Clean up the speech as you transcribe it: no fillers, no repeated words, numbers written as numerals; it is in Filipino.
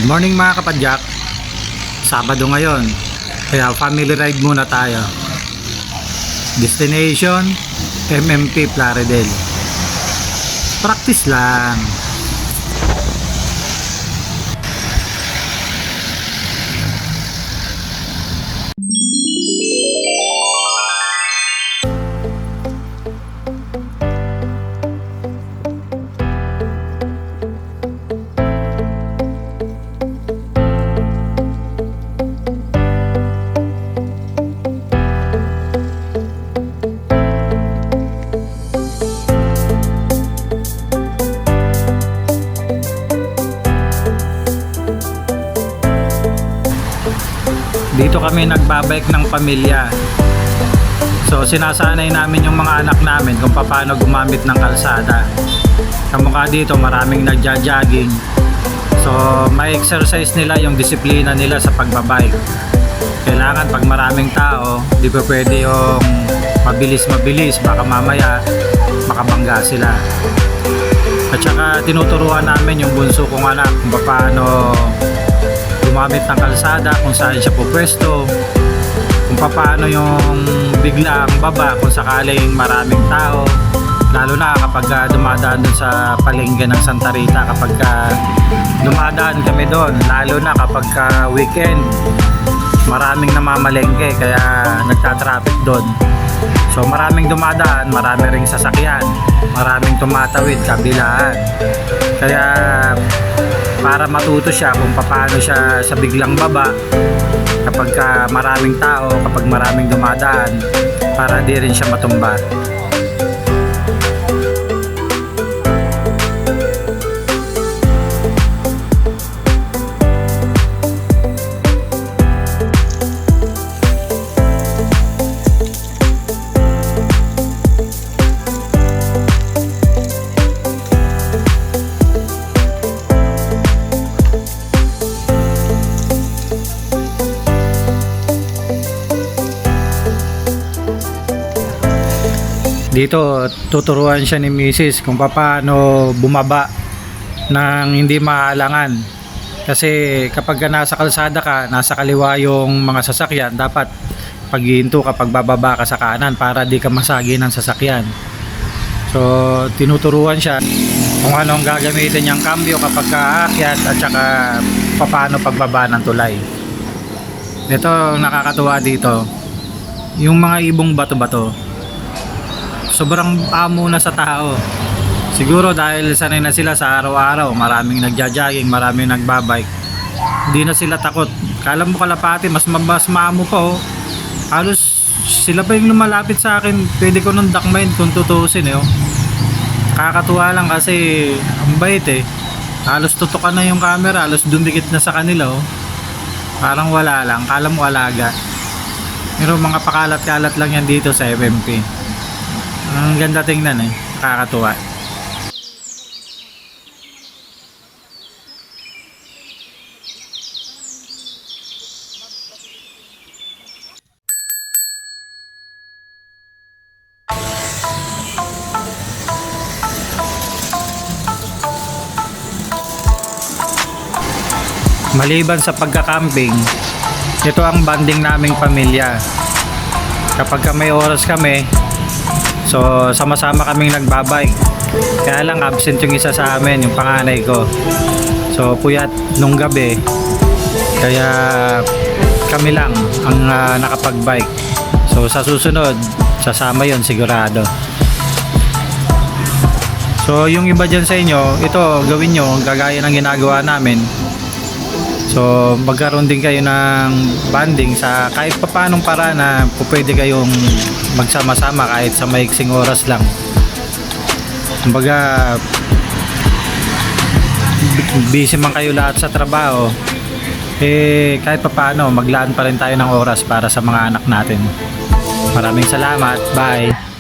Good morning mga kapadyak. Sabado ngayon, kaya family ride muna tayo. Destination MMP Plaridel. Practice lang. Dito kami nagbabike ng pamilya. So sinasanay namin yung mga anak namin kung paano gumamit ng kalsada. Kamukha dito maraming nagja-jogging. So may exercise nila yung disiplina nila sa pagbabike. Kailangan pag maraming tao, di pa pwede yung mabilis baka mamaya makabangga sila. At saka tinuturuan namin yung bunso kong anak kung paano gumamit ng kalsada, kung saan siya pupwesto, kung paano yung biglaang baba kung sakaling maraming tao, lalo na kapag dumadaan dun sa palengke ng Santa Rita, kapag dumadaan kami doon, lalo na kapag weekend, maraming namamalengke kaya nagtatraffic doon. So maraming dumadaan, marami ring sasakyan, maraming tumatawid kabilaan. Kaya para matuto siya kung paano siya sa biglang baba kapag maraming tao, kapag maraming dumadaan, para di rin siya matumba. Dito tuturuan siya ni Mrs. kung paano bumaba nang hindi maalangan. Kasi kapag nasa kalsada ka, nasa kaliwa yung mga sasakyan, dapat paghihinto ka pag bababa ka sa kanan para di ka masagi ng sasakyan. So tinuturuan siya kung anong gagamitin niyang kambyo kapag aakyat at saka paano pagbaba ng tulay. Ito nakakatuwa dito, yung mga ibong bato-bato sobrang amo na sa tao. Siguro dahil sanay na sila sa araw-araw, maraming nagja-jogging, maraming nagbabike, hindi na sila takot. Kala mo kalapati, mas maamo pa oh. Halos sila pa yung lumalapit sa akin, pwede ko nung dakmain kung tutuusin eh oh. Kakatuwa lang kasi ang bait eh. Halos tutukan na yung camera, halos dumikit na sa kanila oh. Parang wala lang, kala mo alaga. Pero mga pakalat-kalat lang yan dito sa MMP. Ang ganda tingnan eh, nakakatuwa. Maliban sa pagka-camping, ito ang bonding naming pamilya. Kapag may oras kami, so sama-sama kaming nagbabike. Kaya lang absent yung isa sa amin, yung panganay ko. So puyat nung gabi, kaya kami lang ang nakapagbike. So sa susunod, sasama yon sigurado. So yung iba dyan sa inyo, ito gawin nyo gagaya ng ginagawa namin. So magkaroon din kayo ng bonding sa kahit papanong paraan na pwede kayong magsama-sama kahit sa maiksing oras lang. Kumbaga busy man kayo lahat sa trabaho, eh kahit papaano maglaan pa rin tayo ng oras para sa mga anak natin. Maraming salamat. Bye.